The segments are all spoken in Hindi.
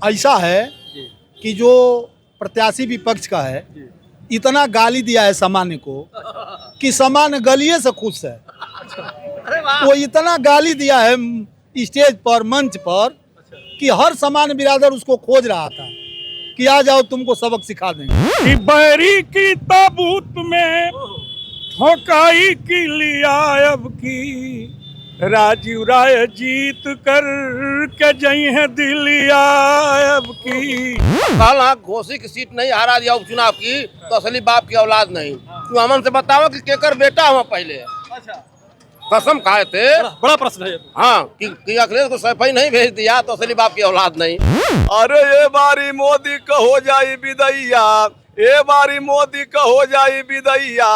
ऐसा है कि जो प्रत्याशी विपक्ष का है इतना गाली दिया है सामान्य को कि सामान्य गलिए से खुश है। वो इतना गाली दिया है स्टेज पर, मंच पर, कि हर सामान्य बिरादर उसको खोज रहा था कि आ जाओ तुमको सबक सिखा देंगे। कि बैरी की ताबूत में ठोकाई की लिया अब की, राजीव राय जीत कर के जई है दिलिया अब की। कल घोसी की सीट नहीं हरा दिया उपचुनाव की तो असली बाप की औलाद नहीं। तू हमन से बताओ कि केकर बेटा हुआ पहले। अच्छा, कसम खाए थे। बड़ा प्रश्न है ये तो। हाँ कि अखिलेश को सफाई नहीं भेज दिया तो असली बाप की औलाद नहीं। अरे ये बारी मोदी का हो जाई विदैया, ये बारी मोदी का हो जाई विदैया,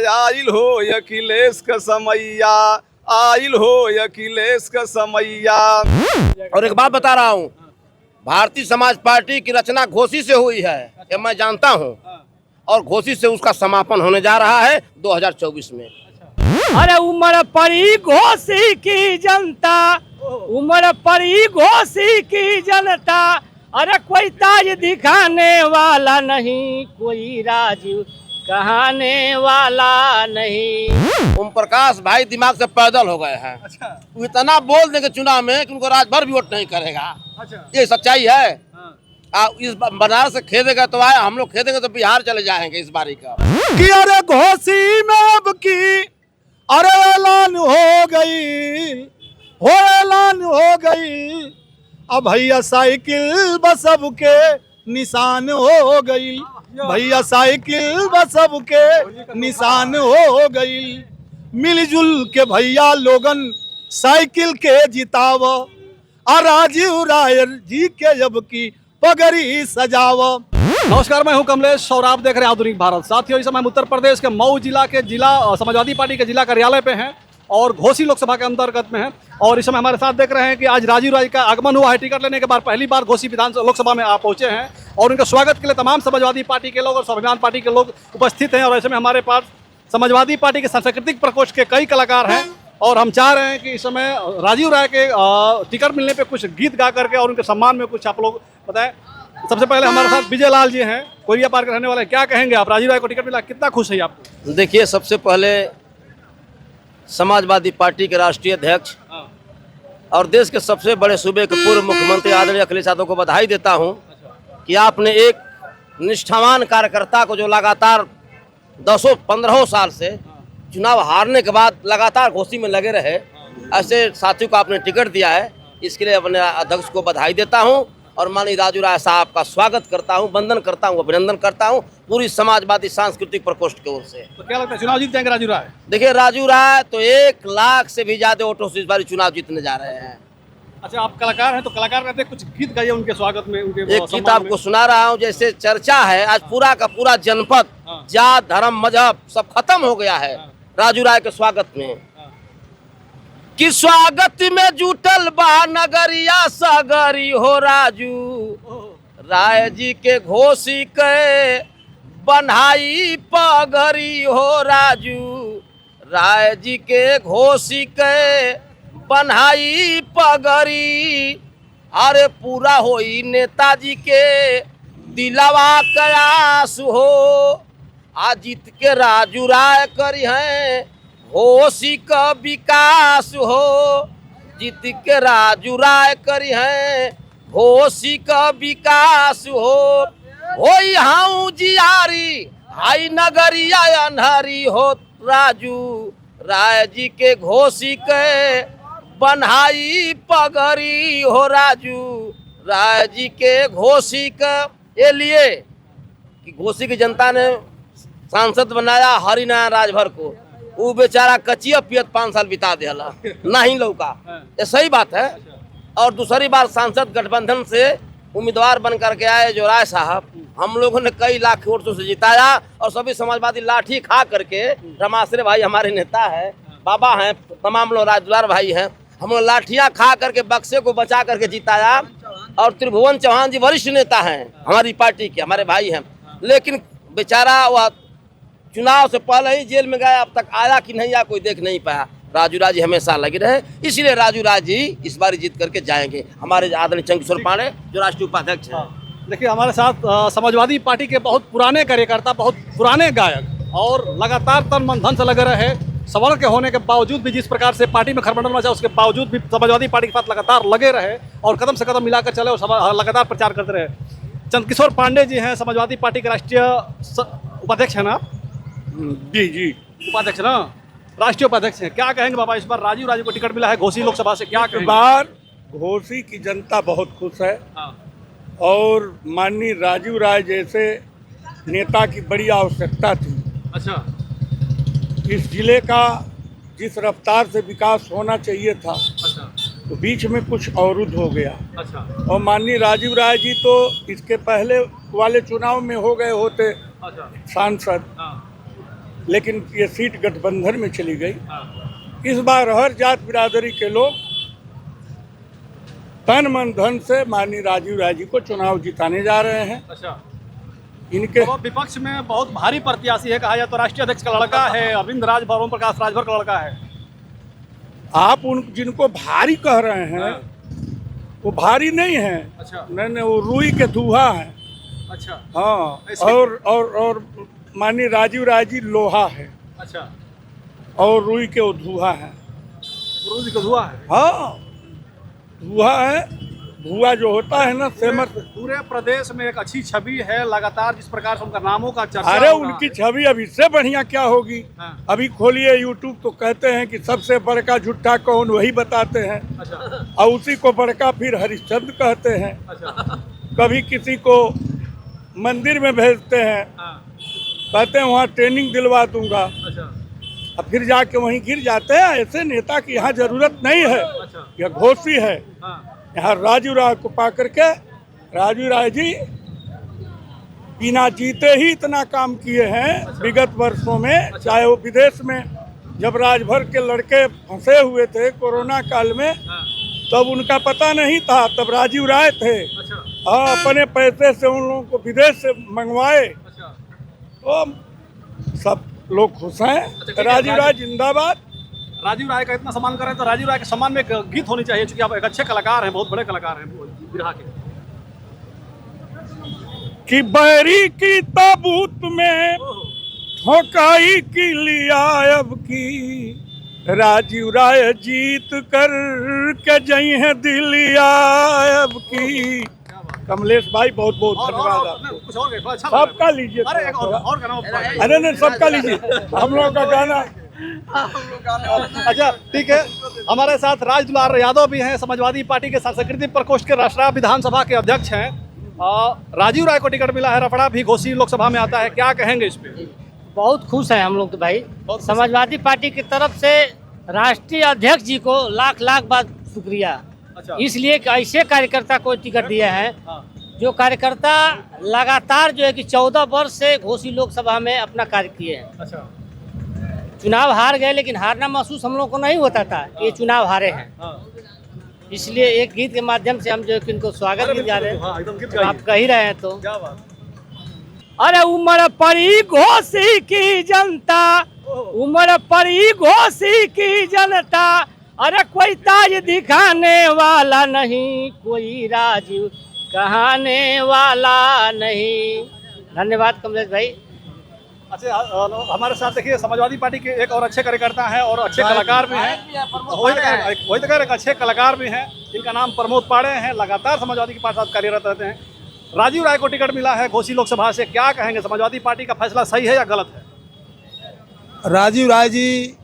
आइल हो अखिलेश का समैया, आइल हो अखिलेश का समैया। और एक बात बता रहा हूँ, भारतीय समाज पार्टी की रचना घोसी से हुई है, ये मैं जानता हूँ, और घोसी से उसका समापन होने जा रहा है 2024 में। अरे उम्र पड़ी घोसी की जनता, उम्र पड़ी घोसी की जनता, अरे कोई ताज दिखाने वाला नहीं, कोई राजीव कहने वाला नहीं। ओम प्रकाश भाई दिमाग से पैदल हो गए हैं। अच्छा, वो इतना बोल देंगे चुनाव में कि उनको रात भर भी वोट नहीं करेगा। अच्छा, ये सच्चाई है। हाँ। इस बनारस से खेदेगा तो आए, हम लोग खेदेंगे तो बिहार चले जाएंगे इस बारी का। कि अरे घोसी में अब की अरे ऐलान हो गई, हो ऐलान हो गई, अब भैया साइकिल बस अब के निशान हो गई, भैया साइकिल बस अब के निशान हो गई, मिलजुल के भैया लोगन साइकिल के जिताव, और राजीव राय जी के अब की पगड़ी सजाव। नमस्कार, मैं हूं कमलेश और आप देख रहे हैं आधुनिक भारत। साथियों, इस समय हम उत्तर प्रदेश के मऊ जिला के समाजवादी पार्टी के जिला कार्यालय पे हैं और घोसी लोकसभा के अंतर्गत में है। और इस समय हमारे साथ देख रहे हैं कि आज राजीव राय का आगमन हुआ है। टिकट लेने के बाद पहली बार घोसी लोकसभा में आप पहुंचे हैं और उनके स्वागत के लिए तमाम समाजवादी पार्टी के लोग और स्वाभिमान पार्टी के लोग उपस्थित हैं। और ऐसे में हमारे पास समाजवादी पार्टी के सांस्कृतिक प्रकोष्ठ के कई कलाकार हैं और हम चाह रहे हैं कि इस समय राजीव राय के टिकट मिलने पर कुछ गीत गा करके और उनके सम्मान में कुछ आप लोग बताएं। सबसे पहले हमारे साथ विजय लाल जी हैं, कोरिया पार्क के रहने वाले हैं। क्या कहेंगे आप, राजीव राय को टिकट मिला, कितना खुश है आप? देखिए, सबसे पहले समाजवादी पार्टी के राष्ट्रीय अध्यक्ष और देश के सबसे बड़े सूबे के पूर्व मुख्यमंत्री आदरणीय अखिलेश यादव को बधाई देता हूं कि आपने एक निष्ठावान कार्यकर्ता को जो लगातार 10-15 साल से चुनाव हारने के बाद लगातार घोसी में लगे रहे, ऐसे साथियों को आपने टिकट दिया है। इसके लिए अपने अध्यक्ष को बधाई देता हूं और माननीय राजीव राय साहब का स्वागत करता हूं, वंदन करता हूं, अभिनंदन करता हूं पूरी समाजवादी सांस्कृतिक प्रकोष्ठ की ओर से। तो क्या लगता है चुनाव जीत जाएंगे राजीव राय? देखिए, राजीव राय तो 1 लाख से भी ज्यादा वोटों से इस बार चुनाव जीतने जा रहे हैं। अच्छा, आप कलाकार हैं तो कलाकार कहते हैं कुछ गीत गाइए उनके स्वागत में, उनके एक गीत आपको सुना रहा हूं। जैसे चर्चा है आज पूरा का पूरा जनपद, जात धर्म मजहब सब खत्म हो गया है राजीव राय के स्वागत में, कि स्वागत में जुटल बा नगरिया सगरी हो राजू राय जी के घोसी के बन्हाई पगरी हो राजू राय जी के घोसी के बन्हाई पगरी, अरे पूरा होई नेताजी के दिलवा कयास हो, आ जीत के राजू राय करी हैं घोसी का विकास हो, जीत के राजू राय करी हैं घोसी का विकास हो हाउ जियारी हाई नगरिया अनहरी हो राजू राय जी के घोसी के बन्हाई पगड़ी हो राजू राय जी के घोसी के। ये लिए कि घोसी की जनता ने सांसद बनाया हरिनारायण राजभर को, वो बेचारा कचिया पियत 5 साल बिता दिया नहीं लौका, ये सही बात है। और दूसरी बार सांसद गठबंधन से उम्मीदवार बन करके आए जो राय साहब, हम लोगों ने कई लाख वोटों से जिताया और सभी समाजवादी लाठी खा करके, रमाश्रे भाई हमारे नेता है, बाबा हैं, तमाम लोग राजद्वार भाई हैं, हम लोग लाठियां खा करके बक्से को बचा करके जिताया। और त्रिभुवन चौहान जी वरिष्ठ नेता हैं हमारी पार्टी के, हमारे भाई हैं, लेकिन बेचारा वह चुनाव से पहले ही जेल में गया, अब तक आया कि नहीं आया कोई देख नहीं पाया। राजू राय जी हमेशा लगे रहे, इसलिए राजू राय जी इस बार जीत करके जाएंगे। हमारे आदरणीय चंद्रकिशोर पांडे जो राष्ट्रीय उपाध्यक्ष हैं। देखिए हमारे साथ समाजवादी पार्टी के बहुत पुराने कार्यकर्ता, बहुत पुराने गायक और लगातार तन मन धन से लगे रहे, सवर्ण के होने के बावजूद भी जिस प्रकार से पार्टी में खरबंडल मचा उसके बावजूद भी समाजवादी पार्टी के साथ लगातार लगे रहे और कदम से कदम मिलाकर चले और लगातार प्रचार करते रहे। चंद्रकिशोर पांडे जी हैं समाजवादी पार्टी के राष्ट्रीय उपाध्यक्ष है ना? जी जी उपाध्यक्ष ना, राष्ट्रीय उपाध्यक्ष हैं। क्या कहेंगे बाबा, इस बार राजीव राजे को टिकट मिला है घोसी लोकसभा से, क्या इस कहेंगे? बार घोसी की जनता बहुत खुश है हाँ, और माननीय राजू राय जैसे नेता की बड़ी आवश्यकता थी। अच्छा इस जिले का जिस रफ्तार से विकास होना चाहिए था अच्छा तो बीच में कुछ अवरुद्ध हो गया अच्छा और माननीय राजीव राय जी तो इसके पहले वाले चुनाव में हो गए होते अच्छा सांसद, हाँ लेकिन ये सीट गठबंधन में चली गई। हाँ इस बार हर जात बिरादरी के लोग तन मन धन से माननीय राजीव राय जी को चुनाव जिताने जा रहे हैं। अच्छा। इनके तो विपक्ष में बहुत भारी प्रत्याशी है, कहा जाए तो राष्ट्रीय अध्यक्ष का लड़का है, अरविंद राजभर, ओम प्रकाश राजभर का लड़का है। आप उन जिनको भारी कह रहे हैं वो भारी नहीं है। अच्छा नहीं, वो रुई के धुआ है। अच्छा हाँ, ऐसे- और माननीय राजीव राय जी लोहा है अच्छा, और रुई के वो धुआ है। गुरु का हुआ है। हाँ, धुआ है। धुआ जो होता है ना सेमर। पूरे प्रदेश में एक अच्छी छवि है, लगातार जिस प्रकार से उनका नामों का चर्चा अरे हो रहा उनकी है। छवि अब इससे बढ़िया क्या होगी। हाँ। अभी खोलिए यूट्यूब तो कहते हैं कि सबसे बड़का झूठा कौन, वही बताते हैं अच्छा और उसी को बड़का फिर हरिश्चंद्र कहते हैं। अच्छा कभी किसी को मंदिर में भेजते हैं, हाँ कहते हैं वहाँ ट्रेनिंग दिलवा दूंगा, अच्छा और फिर जाके वहीं गिर जाते हैं। ऐसे नेता की यहाँ जरूरत नहीं है। अच्छा यह घोसी है। हाँ यहाँ राजू राय को पा करके राजू राय जी बिना जीते ही इतना काम किए हैं विगत वर्षों में। चाहे वो विदेश में जब राजभर के लड़के फंसे हुए थे कोरोना काल में, हाँ तब उनका पता नहीं था, तब राजीव राय थे। अच्छा हाँ, अपने पैसे से उन लोगों को विदेश से मंगवाए। अच्छा तो सब लोग खुश हैं। ठीक है, राजीव राय जिंदाबाद। राजीव राय का इतना सम्मान कर रहे हैं तो राजीव राय के सम्मान में एक गीत होनी चाहिए, क्योंकि आप एक अच्छे कलाकार हैं, बहुत बड़े कलाकार हैं बिरहा के। कि बैरी की ताबूत में ठोकाई की लिया अब की राजीव राय जीत कर के जई है दिलिया अब की। कमलेश भाई बहुत बहुत धन्यवाद आपको। कुछ और गए, अच्छा लग रहा है। सबका लीजिए। अरे एक और गाना अरे नहीं, सबका लीजिए। हम लोग का गाना। अच्छा ठीक है, हमारे साथ राज दुलार यादव भी हैं, समाजवादी पार्टी के सांस्कृतिक प्रकोष्ठ के राष्ट्रीय विधानसभा के अध्यक्ष हैं। राजीव राय को टिकट मिला है, रफड़ा भी घोसी लोकसभा में आता है, क्या कहेंगे इस पे? बहुत खुश हैं हम लोग तो भाई। बहुत खुश समाजवादी पार्टी की तरफ से राष्ट्रीय अध्यक्ष जी को लाख लाख बार शुक्रिया, अच्छा इसलिए कि ऐसे कार्यकर्ता को टिकट दिया है हाँ जो कार्यकर्ता लगातार जो है कि 14 वर्ष से घोसी लोकसभा में अपना कार्य किए हैं। अच्छा चुनाव हार गए, लेकिन हारना महसूस हम लोग को नहीं होता था कि ये चुनाव हारे हैं। हाँ इसलिए एक गीत के माध्यम से हम जो है कि इनको स्वागत भी जा रहे हैं। हाँ, एकदम गीत तो आप गाइए। कह ही रहे हैं तो क्या बात। अरे उमर पड़ी घोसी की जनता, उमर पड़ी घोसी की जनता, अरे कोई ताज दिखाने वाला नहीं, कोई राजीव कहने वाला नहीं। धन्यवाद कमलेश भाई। अच्छा हमारे साथ देखिए समाजवादी पार्टी के एक और अच्छे कार्यकर्ता हैं और अच्छे कलाकार भी हैं। वही तो कह रहे हैं, अच्छे कलाकार भी हैं। इनका नाम प्रमोद पाड़े हैं, लगातार समाजवादी के पास कार्यरत रहते हैं। राजीव राय को टिकट मिला है घोसी लोकसभा से, क्या कहेंगे, समाजवादी पार्टी का फैसला सही है या गलत है? राजीव राय जी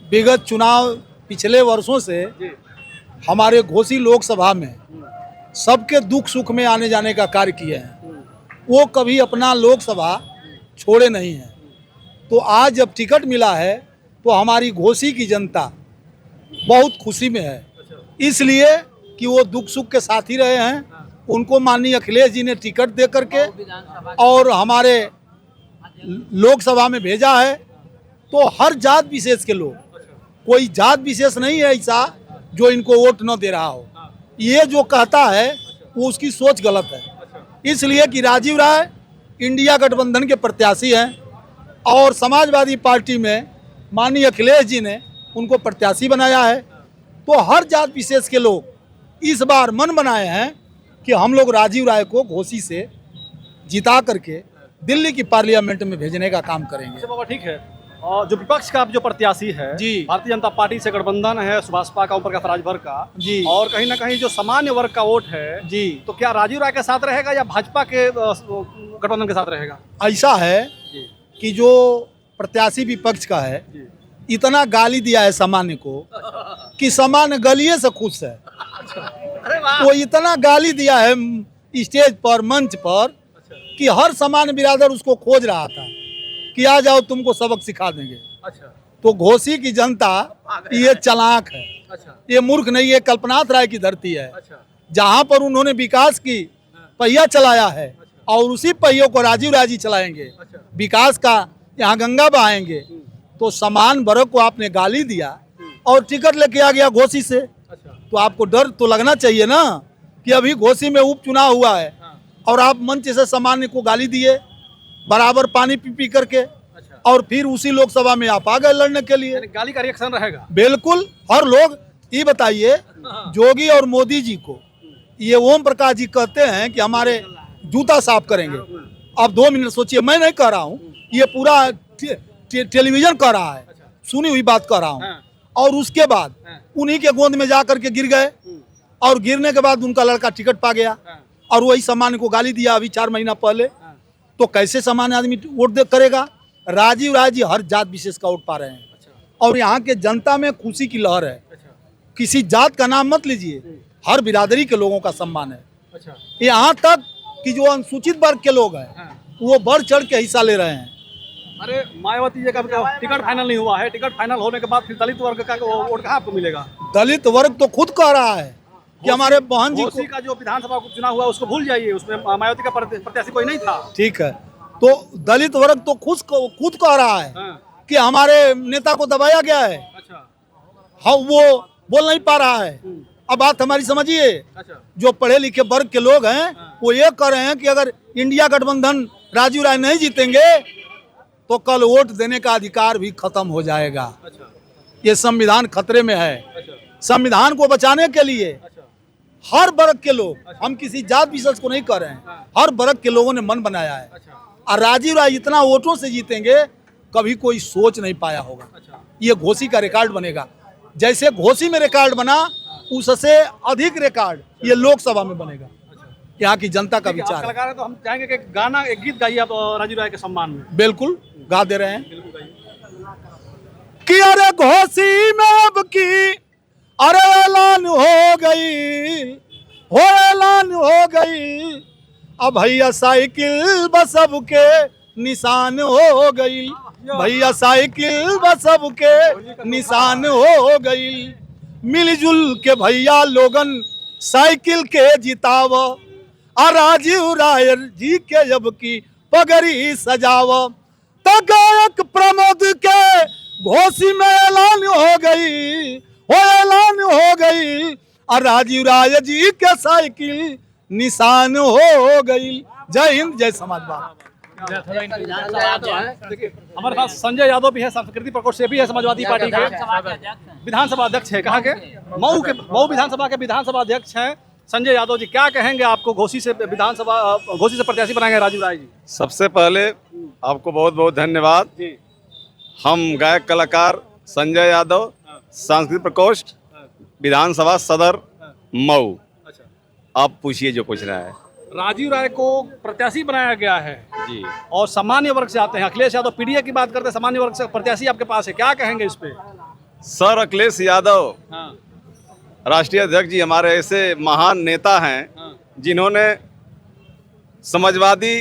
विगत चुनाव पिछले वर्षों से जी हमारे घोसी लोकसभा में सबके दुख सुख में आने जाने का कार्य किए हैं। वो कभी अपना लोकसभा छोड़े नहीं हैं। तो आज जब टिकट मिला है तो हमारी घोसी की जनता बहुत खुशी में है, इसलिए कि वो दुख सुख के साथी रहे हैं। उनको माननीय अखिलेश जी ने टिकट दे करके और हमारे लोकसभा में भेजा है। तो हर जात विशेष के लोग, कोई जात विशेष नहीं है ऐसा जो इनको वोट न दे रहा हो। ये जो कहता है वो उसकी सोच गलत है। इसलिए कि राजीव राय इंडिया गठबंधन के प्रत्याशी हैं और समाजवादी पार्टी में माननीय अखिलेश जी ने उनको प्रत्याशी बनाया है। तो हर जात विशेष के लोग इस बार मन बनाए हैं कि हम लोग राजीव राय को घोसी से जिता करके दिल्ली की पार्लियामेंट में भेजने का काम करेंगे। अच्छा बाबा, ठीक है। और जो विपक्ष का जो प्रत्याशी है जी। भारतीय जनता पार्टी से गठबंधन है, सुभाषपा का, ओम प्रकाश राजभर का जी। और कहीं ना कहीं जो सामान्य वर्ग का वोट है जी, तो क्या राजीव राय के साथ रहेगा या भाजपा के गठबंधन के साथ रहेगा? ऐसा है जी। कि जो प्रत्याशी विपक्ष का है जी। इतना गाली दिया है सामान्य को कि सामान्य गलिए से खुश है। वो इतना गाली दिया है स्टेज पर, मंच पर, कि हर सामान्य बिरादर उसको खोज रहा था कि आ जाओ तुमको सबक सिखा देंगे। अच्छा। तो घोसी की जनता ये चालाक है, अच्छा। ये मूर्ख नहीं है, कल्पनाथ राय की धरती है। अच्छा। जहाँ पर उन्होंने विकास की पहिया चलाया है और उसी पहियों को राजीव राय जी चलाएंगे, विकास का यहाँ गंगा बहाएंगे। तो समान वर्ग को आपने गाली दिया और टिकट लेके आ गया घोसी से, तो आपको डर तो लगना चाहिए ना कि अभी घोसी में उपचुनाव हुआ है और आप मंच से सामान्य को गाली दिए बराबर पानी पी पी करके, और फिर उसी लोकसभा में आप आ गए लड़ने के लिए। यानी गाली का रिएक्शन रहेगा? बिल्कुल। और लोग ये बताइए, जोगी और मोदी जी को ये ओम प्रकाश जी कहते हैं कि हमारे जूता साफ करेंगे। अब 2 मिनट सोचिए, मैं नहीं कह रहा हूँ, ये पूरा टेलीविजन कह रहा है, सुनी हुई बात कह रहा हूँ। और उसके बाद उन्हीं के गोद में जा करके गिर गए और गिरने के बाद उनका लड़का टिकट पा गया और वही सामान्य को गाली दिया अभी 4 महीना पहले। तो कैसे सामान्य आदमी वोट दे करेगा? राजीव राय जी हर जात विशेष का वोट पा रहे हैं और यहाँ के जनता में खुशी की लहर है। किसी जात का नाम मत लीजिए, हर बिरादरी के लोगों का सम्मान है। यहाँ तक कि जो अनुसूचित वर्ग के लोग हैं वो बढ़ चढ़ के हिस्सा ले रहे हैं। अरे मायावती जी का टिकट फाइनल नहीं हुआ है, टिकट फाइनल होने के बाद फिर दलित वर्ग का वोट कहाँ आपको मिलेगा? दलित वर्ग तो खुद कह रहा है कि हमारे बहन जी घोसी का जो विधानसभा चुनाव हुआ उसको भूल जाइए, उसमें मायावती का प्रत्याशी कोई नहीं था। ठीक है, तो दलित वर्ग तो खुद कह रहा है कि हमारे नेता को दबाया गया है। अच्छा। हाँ, वो बोल नहीं पा रहा है। अब बात हमारी समझिए, जो पढ़े लिखे वर्ग के लोग हैं वो ये कह रहे हैं कि अगर इंडिया गठबंधन राजीव राय नहीं जीतेंगे तो कल वोट देने का अधिकार भी खत्म हो जाएगा। ये संविधान खतरे में है। संविधान को बचाने के लिए हर वर्ग के लोग, हम किसी जात विशेष को नहीं कह रहे हैं, हर वर्ग के लोगों ने मन बनाया है। और राजीव राय इतना वोटों से जीतेंगे कभी कोई सोच नहीं पाया होगा। ये घोसी का रिकॉर्ड बनेगा। जैसे घोसी में रिकॉर्ड बना उससे अधिक रिकॉर्ड ये लोकसभा में बनेगा। यहाँ की जनता का विचार है। कलाकार है तो हम चाहेंगे कि गाना, एक गीत गाइए आप राजीव राय के सम्मान में। बिल्कुल गा दे रहे हैं कि अरे घोसी में अब की अरे ऐलान हो गई, हो ऐलान हो गई, अब भैया साइकिल बसब के निशान हो गई, भैया साइकिल बसब के निशान हो गई। मिलजुल के भैया लोगन साइकिल के जिताव, और राजीव राय जी के अब की पगड़ी सजाव। तो गायक प्रमोद के घोसी में ऐलान हो गई, हो ऐलान हो गई, और राजीव राय जी के साइकिल निशान हो गई। जय हिंद, जय समाजवाद। देखिए हमारे पास संजय यादव भी है, सांस्कृतिक प्रकोष्ठ से भी है, समाजवादी पार्टी के विधानसभा अध्यक्ष है। कहाँ के? मऊ विधानसभा के विधानसभा अध्यक्ष हैं संजय यादव जी। क्या कहेंगे? आपको घोसी से प्रत्याशी बनाएंगे राजीव राय जी। सबसे पहले आपको बहुत बहुत धन्यवाद। हम गायक कलाकार संजय यादव, सांस्कृतिक प्रकोष्ठ, विधानसभा सदर मऊ। आप पूछिए जो पूछना है। राजीव राय को प्रत्याशी बनाया गया है जी, और सामान्य वर्ग से आते हैं। अखिलेश यादव पीडीए की बात करते हैं, सामान्य वर्ग से प्रत्याशी आपके पास है, क्या कहेंगे इस पे? सर अखिलेश यादव राष्ट्रीय अध्यक्ष जी हमारे ऐसे महान नेता हैं जिन्होंने समाजवादी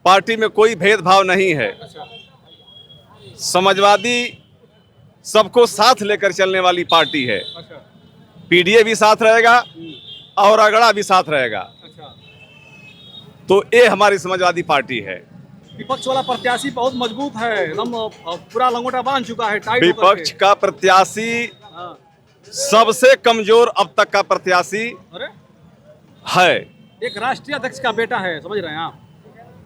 पार्टी में कोई भेदभाव नहीं है। समाजवादी सबको साथ लेकर चलने वाली पार्टी है। पीडीए भी साथ रहेगा और अगड़ा भी साथ रहेगा। तो ये हमारी समाजवादी पार्टी है। विपक्ष वाला प्रत्याशी बहुत मजबूत है, एकदम पूरा लंगोटा बांध चुका है, टाइट होकर के। विपक्ष का प्रत्याशी सबसे कमजोर अब तक का प्रत्याशी है। एक राष्ट्रीय अध्यक्ष का बेटा है, समझ रहे हैं आप?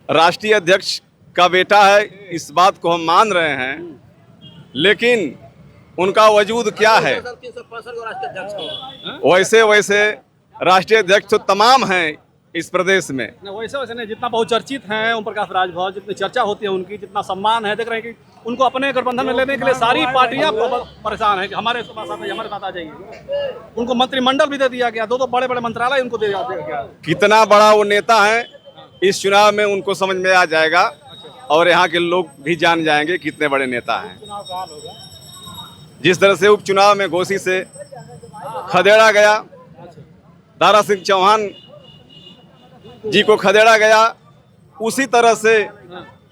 राष्ट्रीय अध्यक्ष का बेटा है, इस बात को हम मान रहे हैं, लेकिन उनका वजूद क्या है। 365 को राष्ट्रीय अध्यक्ष हैं। वैसे वैसे राष्ट्रीय अध्यक्ष तो तमाम हैं इस प्रदेश में। वैसे वैसे नहीं, जितना बहुचर्चित हैं ओम प्रकाश राजभर, जितनी चर्चा होती है उनकी, जितना सम्मान है, देख रहे हैं कि उनको अपने गठबंधन में लेने के लिए सारी पार्टियां परेशान हैं कि हमारे साथ आ जाइए। उनको मंत्रिमंडल भी दे दिया गया, दो बड़े बड़े मंत्रालय उनको दे दिया गया। कितना बड़ा वो नेता है इस चुनाव में उनको समझ में आ जाएगा और यहाँ के लोग भी जान जाएंगे कितने बड़े नेता हैं। जिस तरह से उपचुनाव में घोसी से खदेड़ा गया, दारा सिंह चौहान जी को खदेड़ा गया, उसी तरह से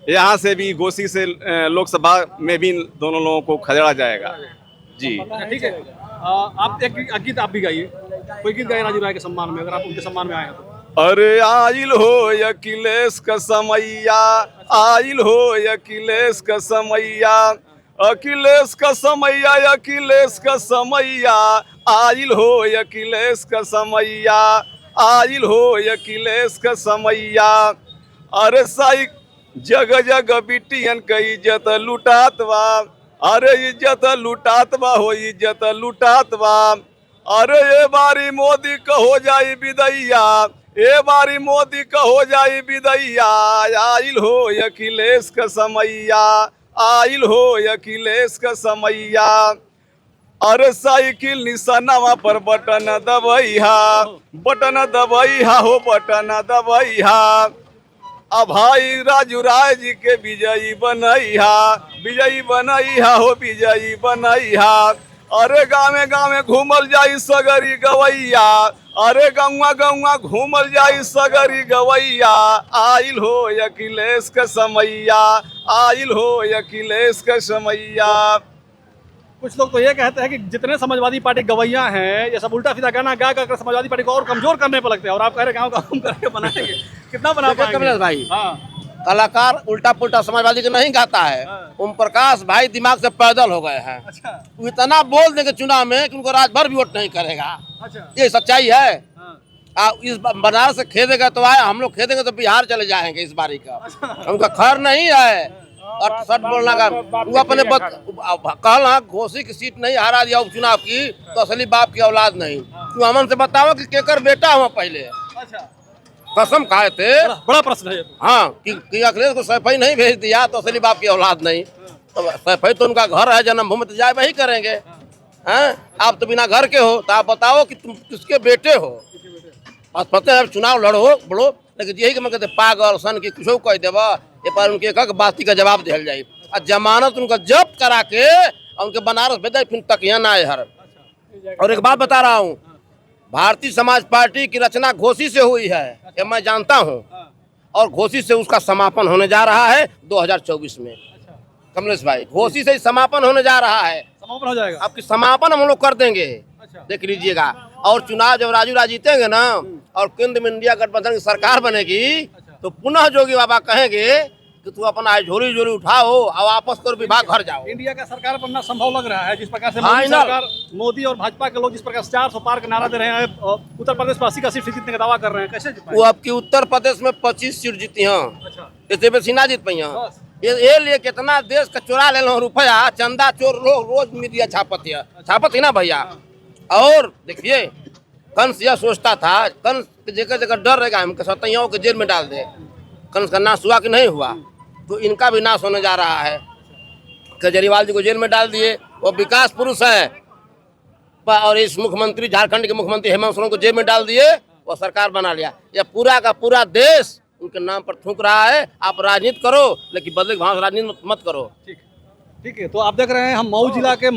यहाँ से भी घोसी से लोकसभा में भी दोनों लोगों को खदेड़ा जाएगा जी। ठीक है, आप एक गीत आप भी गाइए, कोई गीत गाइए राजू राय के सम्मान में, अगर आप उनके सम्मान में आए हैं तो। अरे आइल हो अखिलेश का समैया, आइल हो अखिलेश का समैया, अखिलेश का समैया, अखिलेश का समैया, आइल हो अखिलेश का समैया, आइल हो अखिलेश का समैया। अरे साई जग जग बिटियन का इज्जत लुटात बा, अरे इज्जत लुटात बा हो, इज्जत लुटात बा। अरे ये बारी मोदी का हो जाई विदैया, ए बारी मोदी का हो जाई विदैया, आइल हो अखिलेश का समैया, आइल हो अखिलेश का समैया। अरे साइकिल निशानवा पर बटन दबैहा, बटन दबैहा हो, बटन दबैहा। अब भाई राजू राय जी के विजयी बनैहा, विजयी बनैहा हो, विजयी बनैहा। अरे गाँव गाँव घूमल जाई सगरी गवैया, अरे गौवा गौवा घूमल जाई सगरी गवैया, आइल हो अखिलेश का समैया, आइल हो अखिलेश का समैया। कुछ लोग तो ये कहते हैं कि जितने समाजवादी पार्टी गवैया हैं ये सब उल्टा सीधा गाना गा कर समाजवादी पार्टी को और कमजोर करने पर लगते हैं, और आप कह रहे हैं गाँव करके बनाएंगे, कितना बना पाएंगे? कमलेश भाई, हाँ, कलाकार उल्टा पुल्टा समाजवादी को नहीं गाता है। ओम प्रकाश भाई दिमाग से पैदल हो गए हैं। अच्छा, वो इतना बोल देंगे चुनाव में कि उनको रात भर भी वोट नहीं करेगा। अच्छा, ये सच्चाई है। हाँ, इस बनारस से खेदेगा तो आए, हम लोग खेदेंगे तो बिहार चले जाएंगे इस बारी का। उनका खैर नहीं है और सच बोलना का वो अपने कहला घोसी की सीट नहीं हरा दिया उपचुनाव की तो असली बाप की औलाद नहीं। तू अमन से बताओ कि केकर बेटा हुआ पहले, अच्छा, कसम खाए थे। बड़ा प्रश्न है ये तो। हाँ कि अखिलेश को सैफई नहीं भेज दिया तो असली बाप की औलाद नहीं। तो सैफई तो उनका घर है, जन्मभूमि, तो जाए वही करेंगे। हैं आप तो बिना घर के हो, तो आप बताओ कि तुम किसके बेटे हो। बस पता है चुनाव लड़ो बड़ो, लेकिन यही कि मैं कहते पागल सन की कुछ कह देवा ये पर उनके एक बाती का जवाब दिया जाए और जमानत उनका जब्त करा के और उनके बनारस भेजा, फिर तक यहाँ ना आए हर। और एक बात बता रहा हूँ, भारतीय समाज पार्टी की रचना घोसी से हुई है, ये मैं जानता हूँ, और घोसी से उसका समापन होने जा रहा है 2024 में। कमलेश भाई, घोसी से ही समापन होने जा रहा है। समापन हो जाएगा, आपकी समापन हम लोग कर देंगे, अच्छा, देख लीजिएगा। और चुनाव जब राजू राय जीतेंगे ना और केंद्र में इंडिया गठबंधन की सरकार बनेगी तो पुनः जोगी बाबा कहेंगे कि तू अपना झोली झोली उठाओ और वापस कर विभाग घर जाओ। इंडिया का सरकार बनना संभव लग रहा है जिस प्रकार से फाइनल। मोदी और भाजपा के लोग जिस प्रकार 400 पार का नारा दे रहे हैं, उत्तर प्रदेश में 80 का सीट जीतने का दावा कर रहे हैं, कैसे जीत वो पाएंगे? आपकी उत्तर प्रदेश में 25 सीट जीती हैं, अच्छा, इससे बेसी ना जीत पाई हैं। बस। ये लिए कितना देश का चुरा ले लो रुपया, चंदा चोर लोग रोज मीडिया छापत है ना भैया। और देखिए कंस यह सोचता था, कंस जगह जगह डर रहेगा हमको सतैयाओं के जेल में डाल दे। कंस का नाश हुआ कि नहीं हुआ, तो इनका भी नाश होने जा रहा है। केजरीवाल जी को जेल में डाल दिए, वो विकास पुरुष है, और इस मुख्यमंत्री झारखंड के मुख्यमंत्री हेमंत सोरेन को जेल में डाल दिए, वो सरकार बना लिया। यह पूरा का पूरा देश उनके नाम पर थूक रहा है। आप राजनीति करो लेकिन बदले के भाव से राजनीति मत करो। ठीक है, तो आप देख रहे हैं हम मऊ जिला के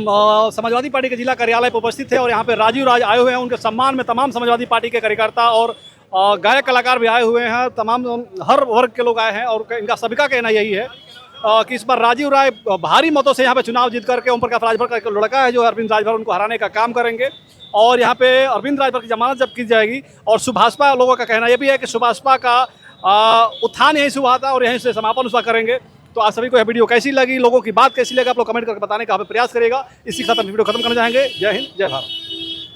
समाजवादी पार्टी के जिला कार्यालय पर उपस्थित थे और यहाँ पे राजू राज आए हुए हैं। उनके सम्मान में तमाम समाजवादी पार्टी के कार्यकर्ता और गायक कलाकार भी आए हुए हैं, तमाम हर वर्ग के लोग आए हैं। और इनका सभी का कहना यही है कि इस बार राजू राय भारी मतों से यहाँ पे चुनाव जीत करके ओम प्रकाश राजभर का एक लड़का है जो अरविंद राजभर, उनको हराने का काम करेंगे। और यहाँ पे अरविंद राजभर की जमानत जब की जाएगी। और सुभाषपा लोगों का कहना यह भी है कि सुभाषपा का उत्थान यहीं से हुआ था और यहीं से समापन उसका करेंगे। तो आप सभी को यह वीडियो कैसी लगी, लोगों की बात कैसी लगी, आप लोग कमेंट करके बताने का प्रयास करिएगा। इसी के साथ हम वीडियो खत्म करना चाहेंगे। जय हिंद, जय भारत।